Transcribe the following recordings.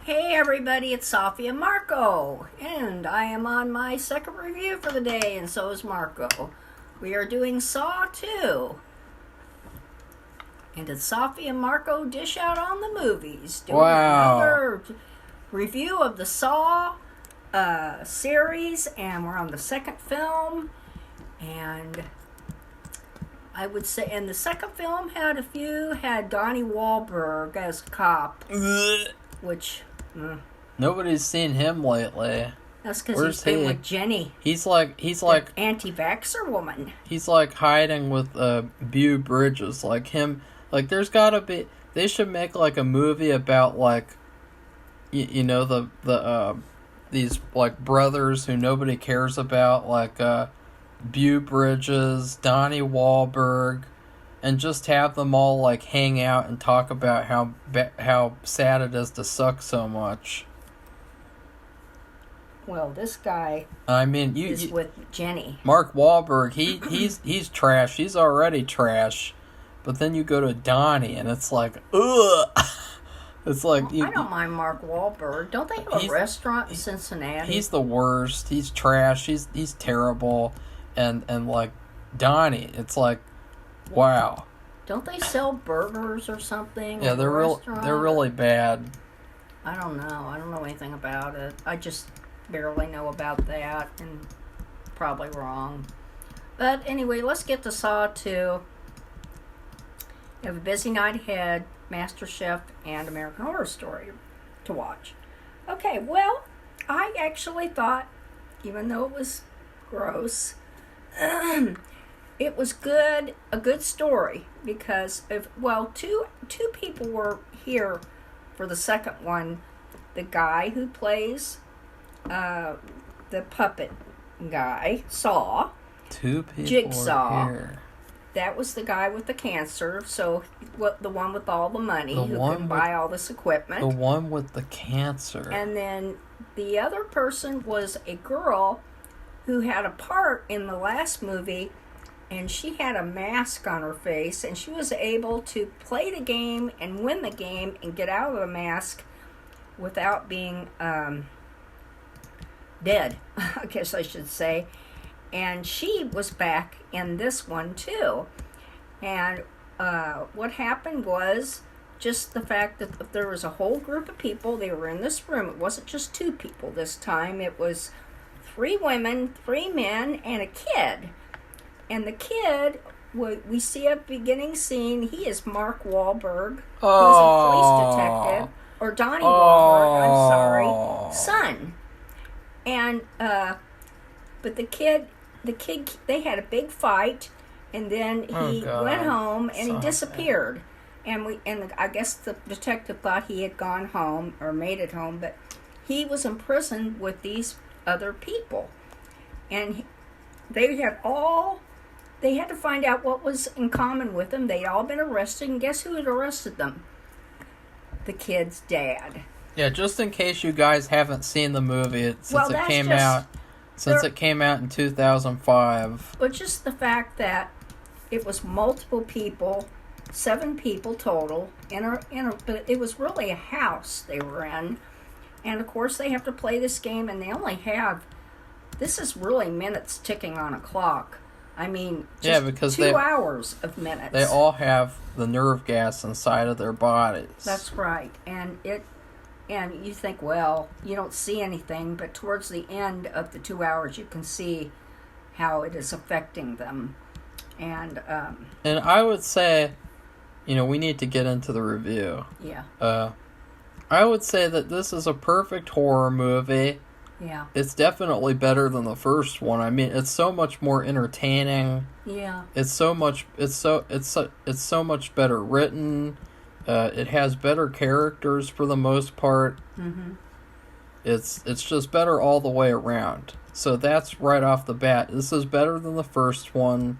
Hey everybody, it's Safi and Marco, and I am on my second review for the day, and so is Marco. We are doing Saw 2. And it's Safi and Marco dish out on the movies. Doing another review of the Saw series, and we're on the second film. And I would say, and the second film had Donnie Wahlberg as a cop, which... Nobody's seen him lately. That's because he's been with Jenny. He's like anti-vaxxer woman. He's like hiding with Beau Bridges. Like him. Like there's gotta be. They should make like a movie about like, these like brothers who nobody cares about, like Beau Bridges, Donnie Wahlberg. And just have them all like hang out and talk about how sad it is to suck so much. Well, this guy, is with Jenny. Mark Wahlberg, he's trash. He's already trash. But then you go to Donnie, and it's like, ugh. It's like I don't mind Mark Wahlberg. Don't they have a restaurant in Cincinnati? He's the worst. He's trash. He's terrible. And like Donnie, it's like. Wow. Don't they sell burgers or something? Yeah, they're really bad. I don't know. I don't know anything about it. I just barely know about that, and probably wrong. But anyway, let's get to Saw 2. You have a busy night ahead, MasterChef, and American Horror Story to watch. Okay, well, I actually thought, even though it was gross, it was a good story, because two people were here for the second one. The guy who plays the puppet guy, Saw. Two people Jigsaw. were here. That was the guy with the cancer, so the one with all the money who can buy all this equipment. The one with the cancer. And then the other person was a girl who had a part in the last movie, and she had a mask on her face, and she was able to play the game and win the game and get out of the mask without being dead, I guess I should say. And she was back in this one too. And what happened was just the fact that there was a whole group of people. They were in this room. It wasn't just two people this time. It was 3 women, 3 men, and a kid. And the kid, we see a beginning scene. He is Mark Wahlberg, who's a police detective, or Donnie Wahlberg, I'm sorry, son. And but the kid, they had a big fight, and then he went home and he disappeared. And I guess the detective thought he had gone home or made it home, but he was in prison with these other people, and they had to find out what was in common with them. They'd all been arrested, and guess who had arrested them? The kid's dad. Yeah, just in case you guys haven't seen the movie, since it came out in 2005. But just the fact that it was multiple people, 7 people total, but it was really a house they were in. And of course they have to play this game, and they only have, this is really minutes ticking on a clock. I mean, just because 2 hours of minutes. They all have the nerve gas inside of their bodies. That's right. And you think, well, you don't see anything, but towards the end of the 2 hours, you can see how it is affecting them. And I would say, we need to get into the review. Yeah. I would say that this is a perfect horror movie. Yeah. It's definitely better than the first one. I mean, it's so much more entertaining. Yeah. It's so much better written. It has better characters for the most part. Mm-hmm. It's just better all the way around. So that's right off the bat. This is better than the first one,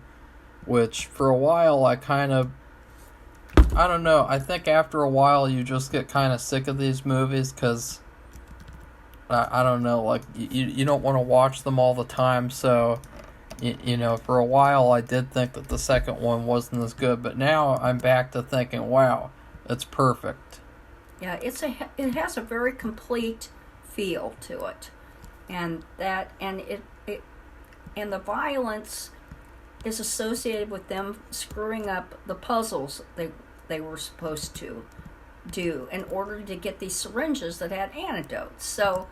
which for a while I don't know. I think after a while you just get kind of sick of these movies because I don't know, like you don't want to watch them all the time. So for a while I did think that the second one wasn't as good, but now I'm back to thinking, wow, it's perfect. Yeah, it has a very complete feel to it, and and the violence is associated with them screwing up the puzzles they were supposed to do in order to get these syringes that had antidotes. So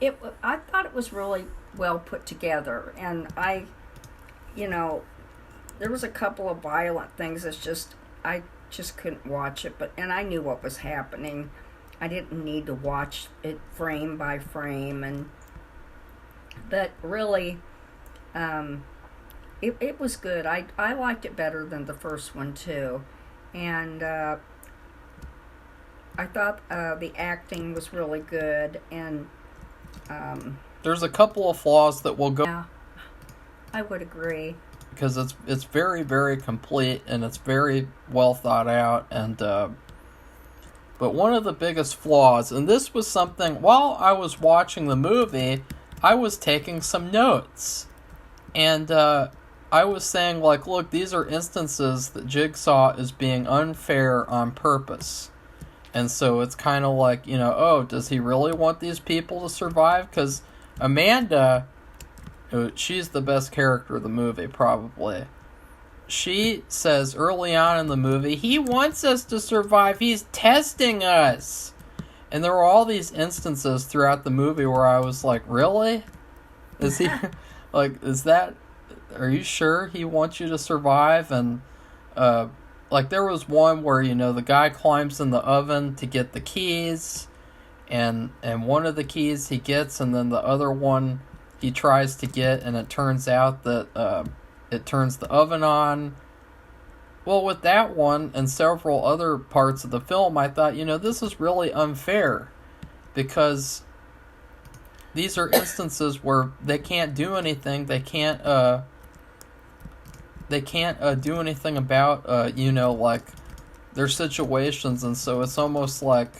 I thought it was really well put together, and there was a couple of violent things I just couldn't watch it, and I knew what was happening. I didn't need to watch it frame by frame, but really, it was good. I liked it better than the first one too, and I thought the acting was really good, and there's a couple of flaws that will go. Yeah, I would agree. Because it's very, very complete, and it's very well thought out, and but one of the biggest flaws, and this was something, while I was watching the movie, I was taking some notes, and I was saying, like, look, these are instances that Jigsaw is being unfair on purpose. And so it's kind of like, oh, does he really want these people to survive? Because Amanda, she's the best character of the movie, probably. She says early on in the movie, he wants us to survive. He's testing us. And there were all these instances throughout the movie where I was like, really? Is he, are you sure he wants you to survive? And, there was one where, the guy climbs in the oven to get the keys. And one of the keys he gets, and then the other one he tries to get, and it turns out that it turns the oven on. Well, with that one and several other parts of the film, I thought, this is really unfair, because these are instances where they can't do anything. They can't do anything about their situations, and so it's almost like,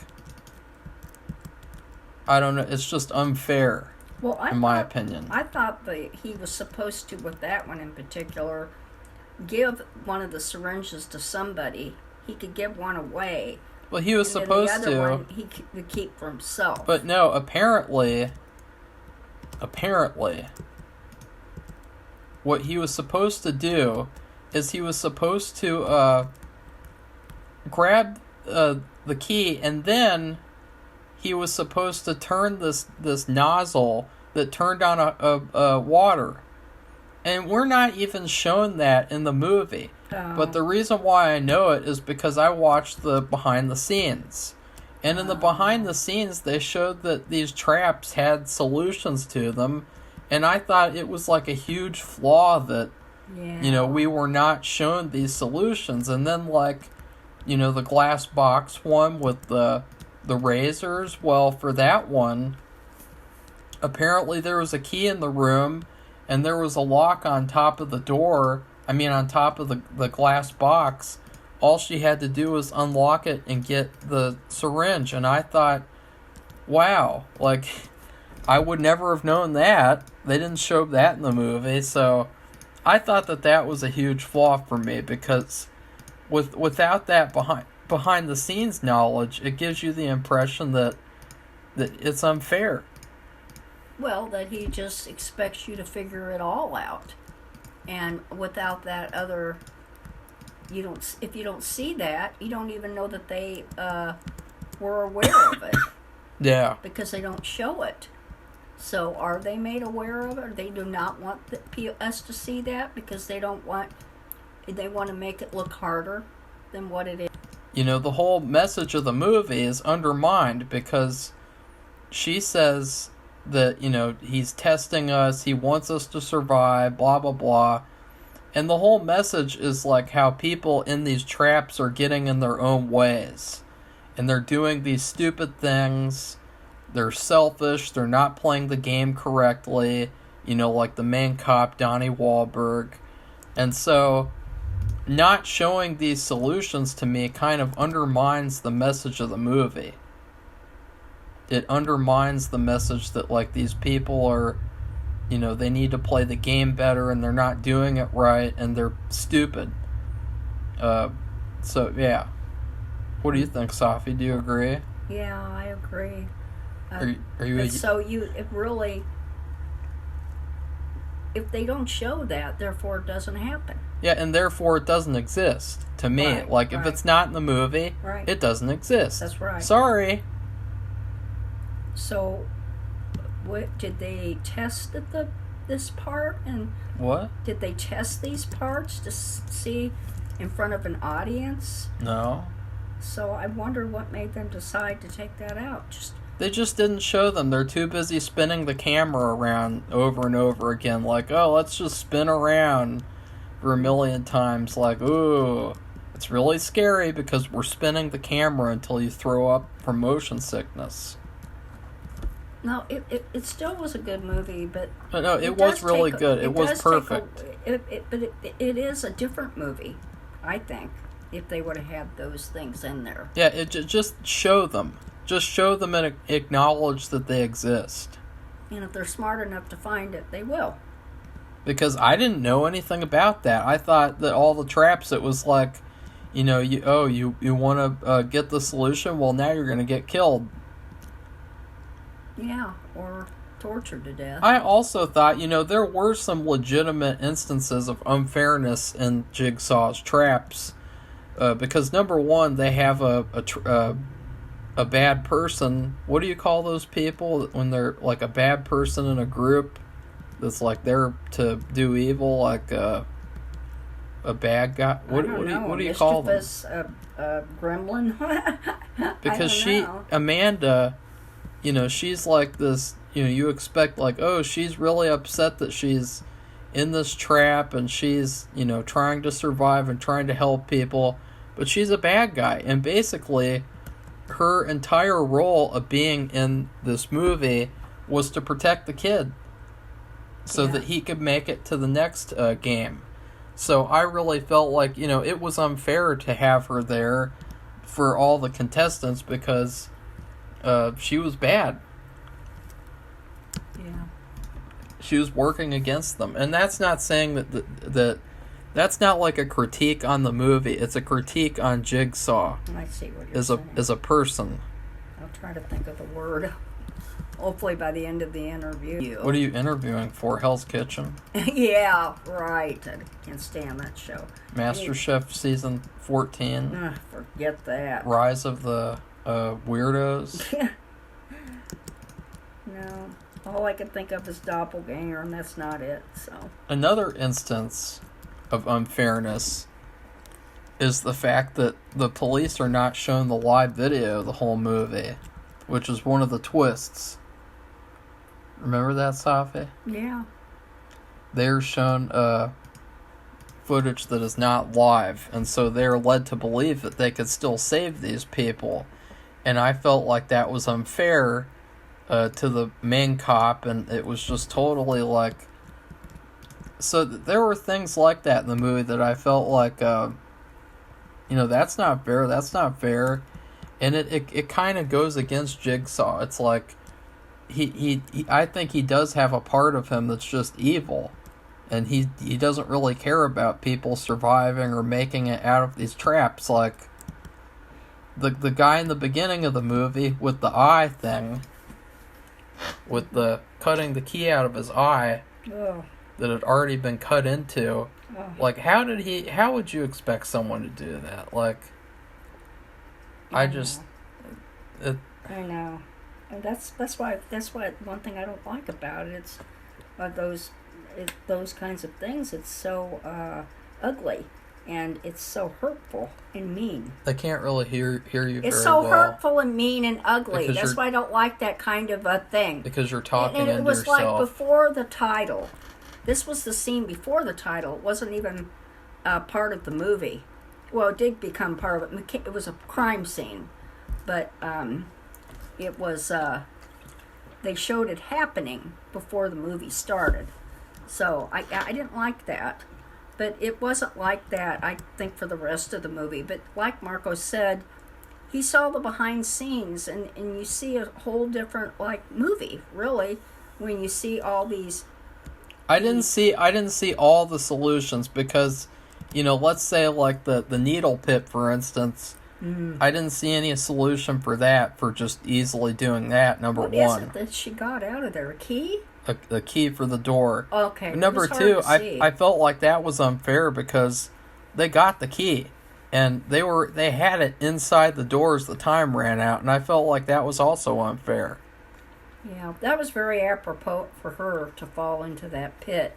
I don't know, it's just unfair. Well, in my opinion. I thought that he was supposed to, with that one in particular, give one of the syringes to somebody. He could give one away. Well, he was supposed to. The other one he could keep for himself. But no, apparently, what he was supposed to do is he was supposed to grab the key, and then he was supposed to turn this nozzle that turned on a water. And we're not even shown that in the movie. Oh. But the reason why I know it is because I watched the behind the scenes. And in the behind the scenes, they showed that these traps had solutions to them. And I thought it was like a huge flaw that, we were not shown these solutions. And then, the glass box one with the razors, well, for that one, apparently there was a key in the room, and there was a lock on top of the door, on top of the glass box. All she had to do was unlock it and get the syringe, and I thought, wow, I would never have known that. They didn't show that in the movie, so I thought that was a huge flaw for me, because without that behind the scenes knowledge, it gives you the impression that it's unfair. Well, that he just expects you to figure it all out, and without that other, if you don't see that, you don't even know that they were aware of it. Yeah. Because they don't show it. So are they made aware of it? Or they do not want us to see that because they want to make it look harder than what it is. The whole message of the movie is undermined because she says that, he's testing us, he wants us to survive, blah, blah, blah. And the whole message is how people in these traps are getting in their own ways. And they're doing these stupid things. They're selfish. They're not playing the game correctly. Like the main cop, Donnie Wahlberg. And so, not showing these solutions to me kind of undermines the message of the movie. It undermines the message that, these people are, they need to play the game better, and they're not doing it right, and they're stupid. So, yeah. What do you think, Safi? Do you agree? Yeah, I agree. Are you so it really, if they don't show that, therefore it doesn't happen. Yeah, and therefore it doesn't exist to me. Right, like, if it's not in the movie, it doesn't exist. That's right. Sorry. So, what did they test this part? And what? Did they test these parts to see in front of an audience? No. So I wonder what made them decide to take that out. They just didn't show them. They're too busy spinning the camera around over and over again. Like, oh, let's just spin around for a million times. Like, ooh, it's really scary because we're spinning the camera until you throw up from motion sickness. No, it still was a good movie, but... No, it was really good. It was perfect. But it is a different movie, I think, if they would have had those things in there. Yeah, just show them. Just show them and acknowledge that they exist. And if they're smart enough to find it, they will. Because I didn't know anything about that. I thought that all the traps, it was like, you want to get the solution? Well, now you're going to get killed. Yeah, or tortured to death. I also thought, there were some legitimate instances of unfairness in Jigsaw's traps. Because, number one, they have a bad person. What do you call those people when they're like a bad person in a group that's like there to do evil, like a bad guy? What do you call them? Gremlin. Because Amanda, she's like this. You expect like, oh, she's really upset that she's in this trap and she's trying to survive and trying to help people, but she's a bad guy, and basically her entire role of being in this movie was to protect the kid so that he could make it to the next game. So I really felt like, it was unfair to have her there for all the contestants because she was bad. Yeah. She was working against them. And that's not saying that that's not like a critique on the movie. It's a critique on Jigsaw. I see what you're saying. As a person. I'll try to think of the word. Hopefully by the end of the interview. What are you interviewing for? Hell's Kitchen? Yeah, right. I can't stand that show. MasterChef season 14. Forget that. Rise of the Weirdos. No. All I can think of is Doppelganger, and that's not it. So another instance of unfairness is the fact that the police are not shown the live video the whole movie, which is one of the twists. Remember that, Safi? Yeah. They're shown footage that is not live, and so they're led to believe that they could still save these people. And I felt like that was unfair to the main cop, and it was just totally like... So there were things like that in the movie that I felt like, that's not fair, that's not fair. And it kind of goes against Jigsaw. It's like, he I think he does have a part of him that's just evil. And he doesn't really care about people surviving or making it out of these traps. Like, the guy in the beginning of the movie with the eye thing, with the cutting the key out of his eye... Oh. That had already been cut into. Like, how would you expect someone to do that? Like, I know. And that's why one thing I don't like about it, it's those kinds of things, it's so ugly and it's so hurtful and mean. They can't really hear you very well. It's so hurtful and mean and ugly. That's why I don't like that kind of a thing. Because you're talking and into it was yourself. Like before the title. This was the scene before the title. It wasn't even part of the movie. Well, it did become part of it. It was a crime scene. But it was... they showed it happening before the movie started. So I didn't like that. But it wasn't like that, I think, for the rest of the movie. But like Marco said, he saw the behind scenes. And you see a whole different, movie, really, when you see all these... I didn't see all the solutions because, let's say like the needle pit, for instance, I didn't see any solution for that, for just easily doing that, number what one. What is it that she got out of there? A key? A key for the door. Okay. But number two, I felt like that was unfair because they got the key. And they had it inside the door as the time ran out, and I felt like that was also unfair. Yeah, that was very apropos for her to fall into that pit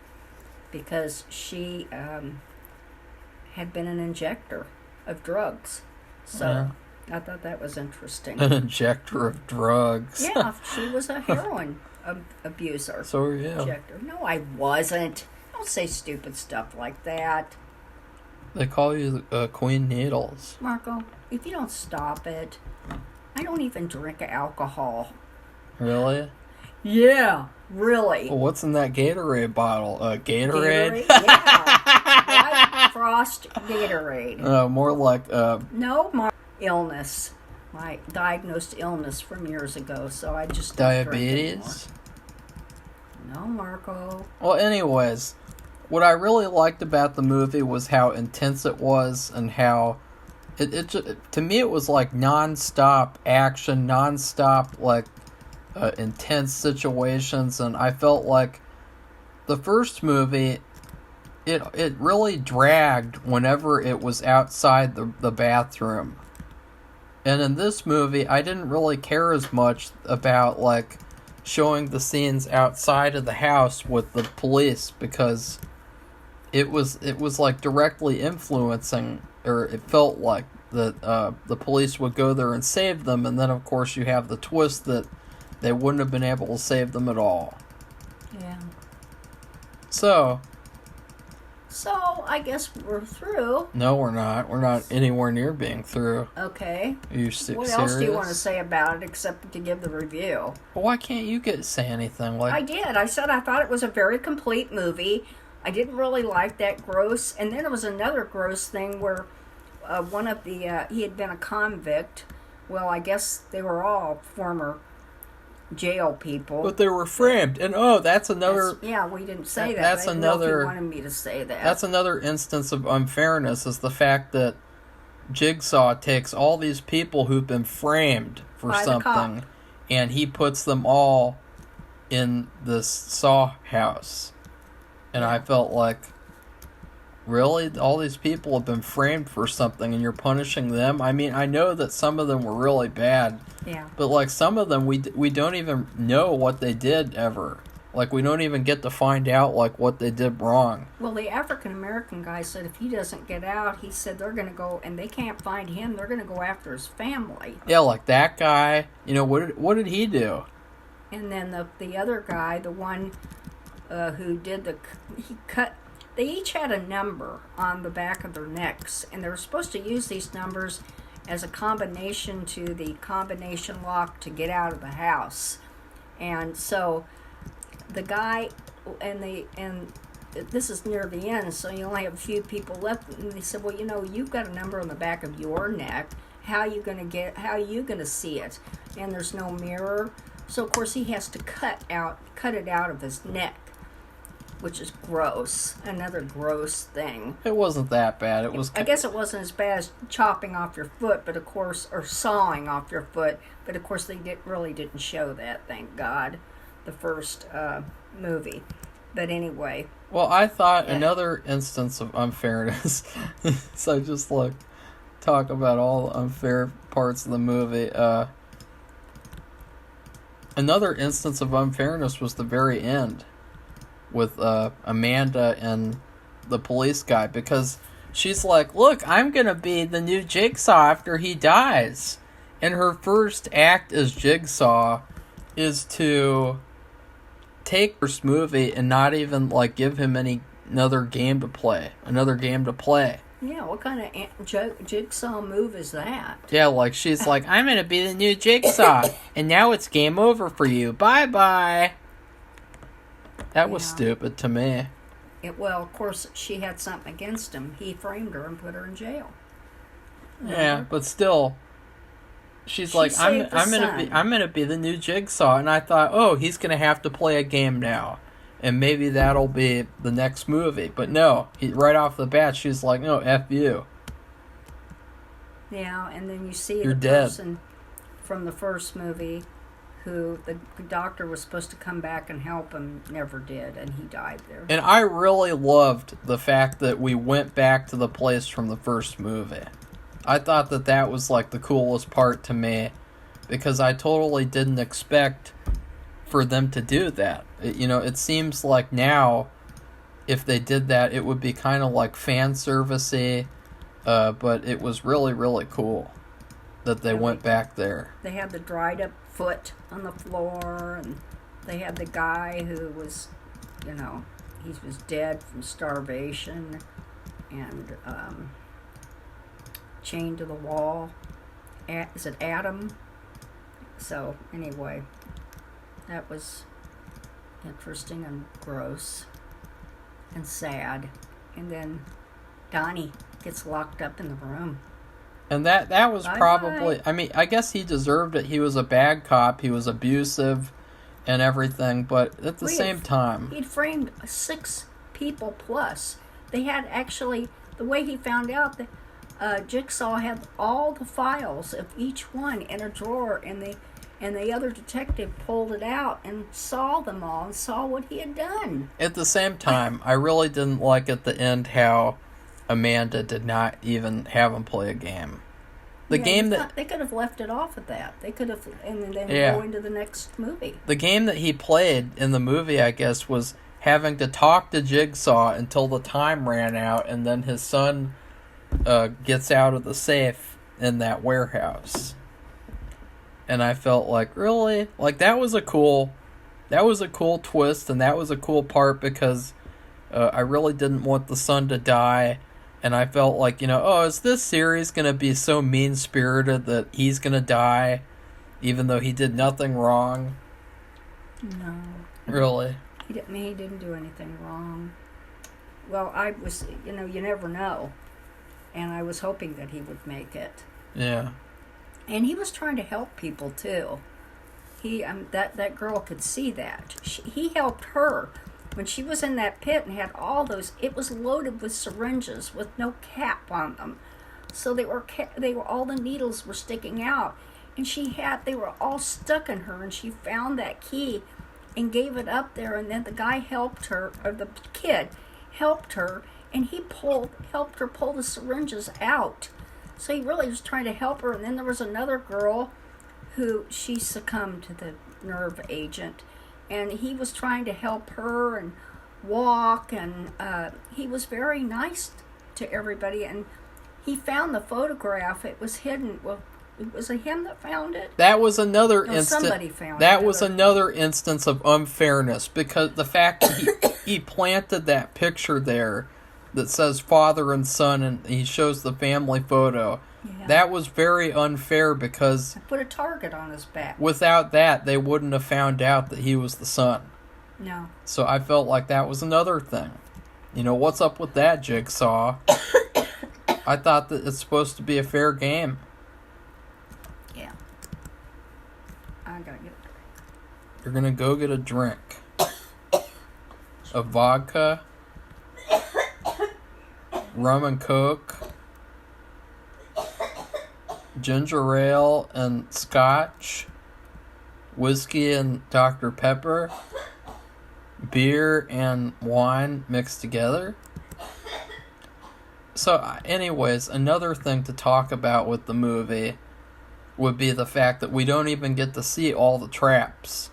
because she had been an injector of drugs. So I thought that was interesting. An injector of drugs. Yeah, she was a heroin abuser. So are you. Injector. No, I wasn't. Don't say stupid stuff like that. They call you Queen Needles. Marco, if you don't stop it, I don't even drink alcohol. Really? Yeah, really. Well, what's in that Gatorade bottle? Gatorade? Yeah. White Frost Gatorade. More like... No, my illness. My diagnosed illness from years ago, so I just don't diabetes? Drink anymore. No, Marco. Well, anyways... What I really liked about the movie was how intense it was and how it to me it was like non-stop action, non-stop like intense situations, and I felt like the first movie it really dragged whenever it was outside the bathroom. And in this movie I didn't really care as much about like showing the scenes outside of the house with the police because it was like directly influencing, or it felt like that the police would go there and save them, and then of course you have the twist that they wouldn't have been able to save them at all. Yeah. So I guess we're through. No, we're not. We're not anywhere near being through. Okay. Are you serious? What else do you want to say about it except to give the review? Well, why can't you say anything? Like I did. I said I thought it was a very complete movie. I didn't really like that gross. And then there was another gross thing where one of the, he had been a convict. Well, I guess they were all former jail people. But they were framed. And that's another... yeah, we didn't say that. That's another... You wanted me to say that. That's another instance of unfairness, is the fact that Jigsaw takes all these people who've been framed for something, and he puts them all in this saw house. And I felt like, really? All these people have been framed for something and you're punishing them? I mean, I know that some of them were really bad. Yeah. But, like, some of them, we don't even know what they did ever. Like, we don't even get to find out, like, what they did wrong. Well, the African-American guy said if he doesn't get out, he said they're going to go, and they can't find him, they're going to go after his family. Yeah, like that guy. You know, what did he do? And then the other guy, the one... who did they each had a number on the back of their necks, and they were supposed to use these numbers as a combination to the combination lock to get out of the house. And so the guy, and this is near the end, so you only have a few people left, and they said, well, you've got a number on the back of your neck. How are you going to see it? And there's no mirror. So of course he has to cut it out of his neck, which is gross. Another gross thing. It wasn't that bad. I guess it wasn't as bad as chopping off your foot, but of course, or sawing off your foot. But of course, they really didn't show that. Thank God, the first movie. But anyway. Well, I thought another instance of unfairness. So just talk about all the unfair parts of the movie. Another instance of unfairness was the very end with Amanda and the police guy, because she's like, look, I'm gonna be the new Jigsaw after he dies, and her first act as Jigsaw is to take this movie and not even give him another game to play. Yeah, what kind of Jigsaw move is that? Yeah, she's like, I'm gonna be the new Jigsaw, and now it's game over for you. Bye-bye. That was stupid to me. Well, of course, she had something against him. He framed her and put her in jail. Yeah, but still, she's like, I'm gonna be the new Jigsaw, and I thought, oh, he's gonna have to play a game now, and maybe that'll be the next movie. But no, right off the bat, she's like, no, F you. Yeah, and then you see You're the dead. person from the first movie who the doctor was supposed to come back and help him, never did, and he died there. And I really loved the fact that we went back to the place from the first movie. I thought that that was like the coolest part to me, because I totally didn't expect for them to do that. It seems like now, if they did that, it would be kind of like fan servicey, but it was really, really cool that they went back there. They had the dried up foot on the floor, and they had the guy who was, he was dead from starvation and chained to the wall. Is it Adam? So, anyway, that was interesting and gross and sad. And then Donnie gets locked up in the room. And that was probably... Bye. I mean, I guess he deserved it. He was a bad cop. He was abusive and everything. But at the same time... He'd framed 6 people plus. They had actually... The way he found out, that Jigsaw had all the files of each one in a drawer. And the other detective pulled it out and saw them all and saw what he had done. At the same time, I really didn't like at the end how Amanda did not even have him play a game. They could have left it off at that. They could have, and then go into the next movie. The game that he played in the movie, I guess, was having to talk to Jigsaw until the time ran out, and then his son gets out of the safe in that warehouse. And I felt like, really? Like, that was a cool twist, and that was a cool part, because I really didn't want the son to die. And I felt like, is this series going to be so mean-spirited that he's going to die, even though he did nothing wrong? No. Really? He didn't do anything wrong. Well, I was, you never know. And I was hoping that he would make it. Yeah. And he was trying to help people, too. That girl could see that. He helped her. When she was in that pit and had all those, it was loaded with syringes with no cap on them, so they were all the needles were sticking out, and they were all stuck in her, and she found that key, and gave it up there, and then the guy helped her, or the kid helped her, and he helped her pull the syringes out, so he really was trying to help her. And then there was another girl who she succumbed to the nerve agent. And he was trying to help her and walk, and he was very nice to everybody. And he found the photograph. It was hidden. Well, was it him that found it? That was another instance. Somebody found it. That was another instance of unfairness, because the fact that he planted that picture there that says father and son, and he shows the family photo. Yeah. That was very unfair, because I put a target on his back. Without that, they wouldn't have found out that he was the son. No. So I felt like that was another thing. What's up with that, Jigsaw? I thought that it's supposed to be a fair game. Yeah. I gotta get a drink. You're gonna go get a drink. A vodka, rum and coke, ginger ale and scotch, whiskey and Dr. Pepper, beer and wine mixed together. So, anyways, another thing to talk about with the movie would be the fact that we don't even get to see all the traps.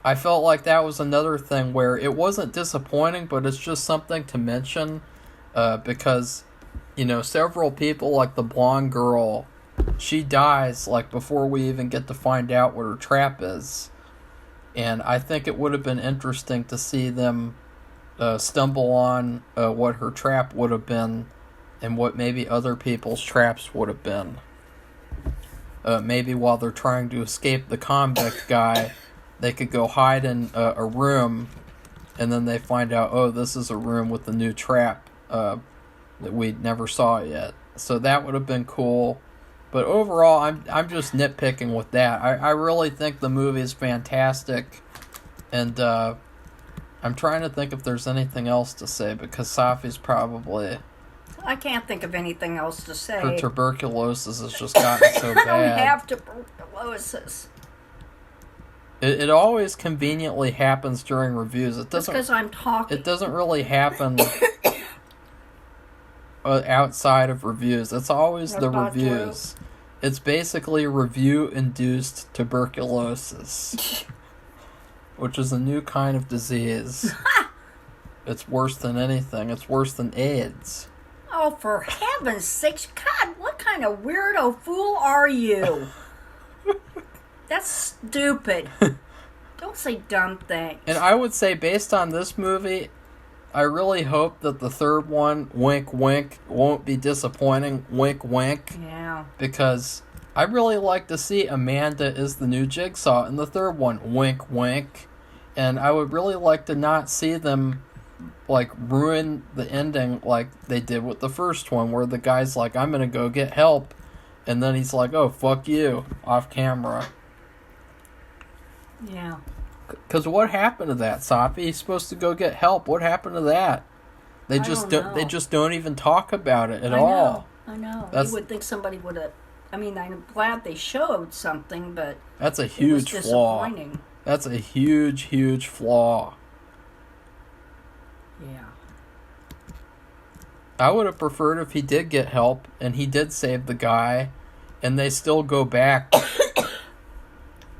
I felt like that was another thing where it wasn't disappointing, but it's just something to mention, because, several people, like the blonde girl, she dies, like, before we even get to find out what her trap is. And I think it would have been interesting to see them stumble on what her trap would have been, and what maybe other people's traps would have been. Maybe while they're trying to escape the convict guy, they could go hide in a room, and then they find out, oh, this is a room with a new trap that we never saw yet. So that would have been cool. But overall, I'm just nitpicking with that. I really think the movie is fantastic, and I'm trying to think if there's anything else to say, because Safi's probably I can't think of anything else to say. Her tuberculosis has just gotten so bad. I don't have tuberculosis. It always conveniently happens during reviews. It doesn't. Because I'm talking. It doesn't really happen outside of reviews. It's always the reviews. True. It's basically review-induced tuberculosis, which is a new kind of disease. It's worse than anything. It's worse than AIDS. Oh, for heaven's sakes. God, what kind of weirdo fool are you? That's stupid. Don't say dumb things. And I would say, based on this movie, I really hope that the third one, wink, wink, won't be disappointing. Wink, wink. Yeah. Because I really like to see Amanda is the new Jigsaw in the third one. Wink, wink. And I would really like to not see them, like, ruin the ending like they did with the first one, where the guy's like, I'm gonna go get help. And then he's like, oh, fuck you, off camera. Yeah. Because what happened to that, Safi? He's supposed to go get help. What happened to that? They just don't even talk about it at all. I know. You would think somebody would have. I mean, I'm glad they showed something, but that's a huge flaw. That's a huge, huge flaw. Yeah. I would have preferred if he did get help and he did save the guy, and they still go back.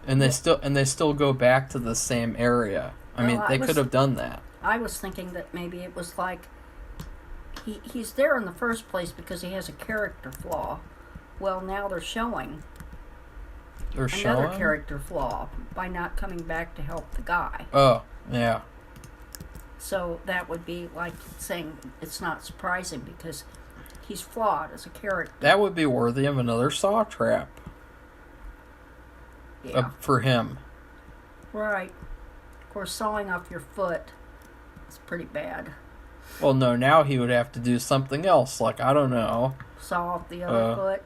And they still go back to the same area. I mean, they could have done that. I was thinking that maybe it was like he's there in the first place because he has a character flaw. Well, now they're showing another character flaw by not coming back to help the guy. Oh, yeah. So that would be like saying it's not surprising because he's flawed as a character. That would be worthy of another Saw trap. Yeah. For him. Right. Of course, sawing off your foot is pretty bad. Well, no, now he would have to do something else, like, I don't know. Saw off the other foot?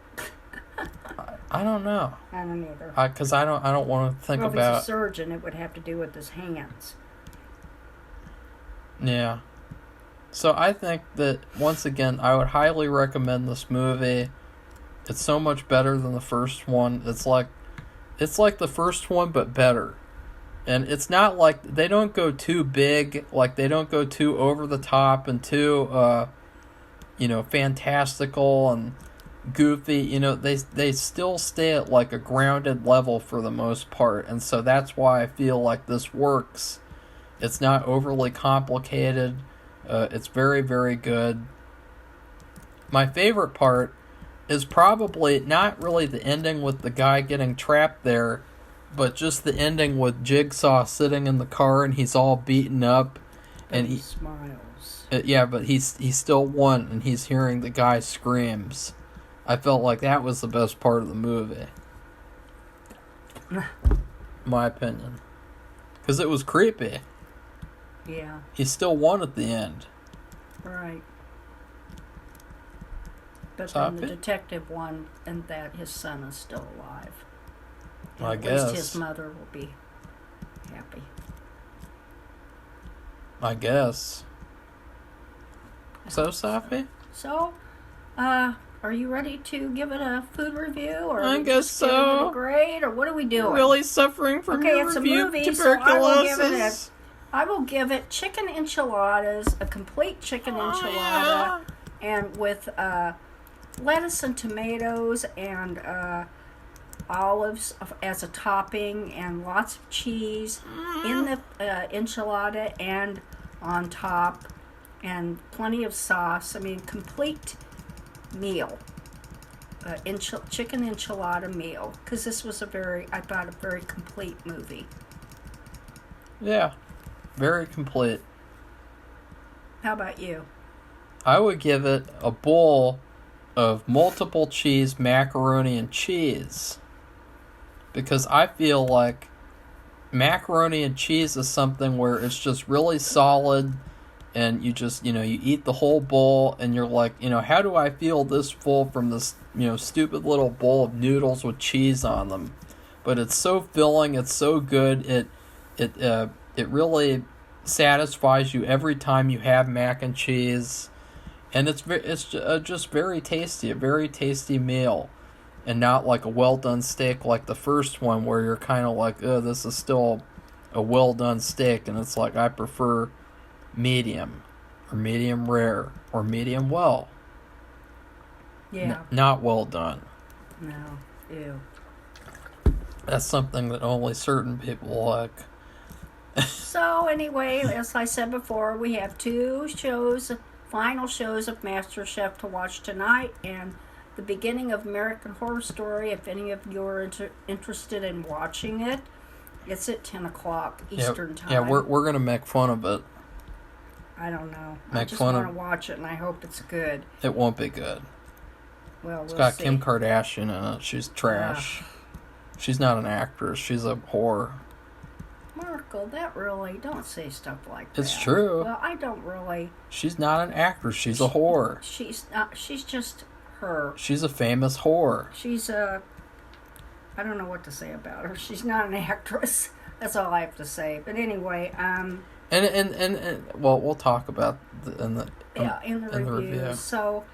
I don't know. I don't either. Because I don't want to think about... If he's a surgeon, it would have to do with his hands. Yeah. So I think that, once again, I would highly recommend this movie. It's so much better than the first one. It's like the first one, but better. And it's not like they don't go too big, like they don't go too over the top and too, fantastical and goofy. They still stay at like a grounded level for the most part. And so that's why I feel like this works. It's not overly complicated. It's very, very good. My favorite part is probably not really the ending with the guy getting trapped there, but just the ending with Jigsaw sitting in the car and he's all beaten up, and he smiles. But he's still won, and he's hearing the guy screams. I felt like that was the best part of the movie. My opinion, because it was creepy. Yeah. He still won at the end. Right. But then the detective won, and that his son is still alive. And I guess. At least his mother will be happy. I guess. So, Safi? So, are you ready to give it a food review? Or I guess so. Give it a grade, or what are we doing? Really suffering from it's a movie, tuberculosis. So I will give it chicken enchiladas, a complete chicken enchilada, and with lettuce and tomatoes and olives as a topping and lots of cheese in the enchilada and on top and plenty of sauce. I mean, complete meal. Chicken enchilada meal. Because this was I thought, a very complete movie. Yeah. Very complete. How about you? I would give it a bowl of multiple cheese macaroni and cheese. Because I feel like macaroni and cheese is something where it's just really solid, and you just, you eat the whole bowl and you're like, how do I feel this full from this, stupid little bowl of noodles with cheese on them? But it's so filling, it's so good, it really satisfies you every time you have mac and cheese. And just very tasty, a very tasty meal, and not like a well done steak like the first one where you're kind of like, oh, this is still a well done steak, and it's like I prefer medium, or medium rare, or medium well. Yeah. Not well done. No. Ew. That's something that only certain people like. So anyway, as I said before, we have 2 shows, final shows of MasterChef to watch tonight, and the beginning of American Horror Story. If any of you are interested in watching it, it's at 10 o'clock Eastern time. Yeah, we're gonna make fun of it. I don't know. I Make just fun want to of- watch it, and I hope it's good. It won't be good. Well, It's we'll got see. Kim Kardashian in it. She's trash. She's not an actress. She's a whore. Marco, that really, don't say stuff like that. It's true. Well, I don't really. She's not an actress. She's a whore. She's not. She's just her. She's a famous whore. She's a. I don't know what to say about her. She's not an actress. That's all I have to say. But anyway, And well, we'll talk about in the review. So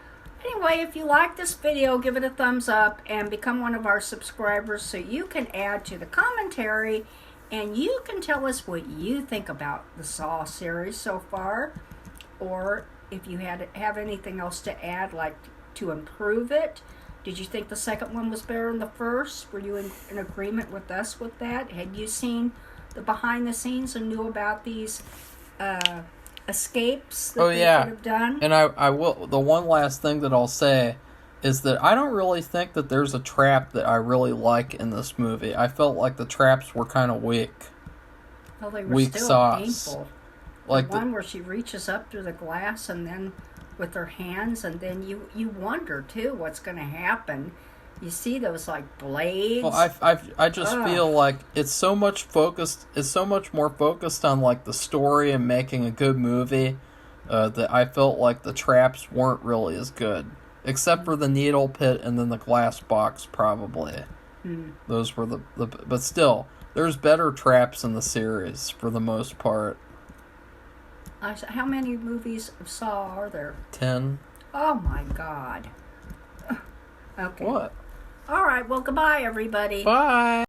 anyway, if you like this video, give it a thumbs up and become one of our subscribers so you can add to the commentary and you can tell us what you think about the Saw series so far, or if you have anything else to add, like to improve it. Did you think the second one was better than the first? Were you in agreement with us with that? Had you seen the behind the scenes and knew about these escapes that they could have done? And I will. The one last thing that I'll say is that I don't really think that there's a trap that I really like in this movie. I felt like the traps were kind of weak. Well, they were weak still sauce. painful. Like the one where she reaches up through the glass and then with her hands, and then you wonder too what's going to happen. You see those like blades. Well, I just feel like it's so much more focused on like the story and making a good movie that I felt like the traps weren't really as good, except for the needle pit and then the glass box probably. Those were the but still there's better traps in the series for the most part. How many movies of Saw are there? 10. Oh my God. Okay. What? All right. Well, goodbye, everybody. Bye.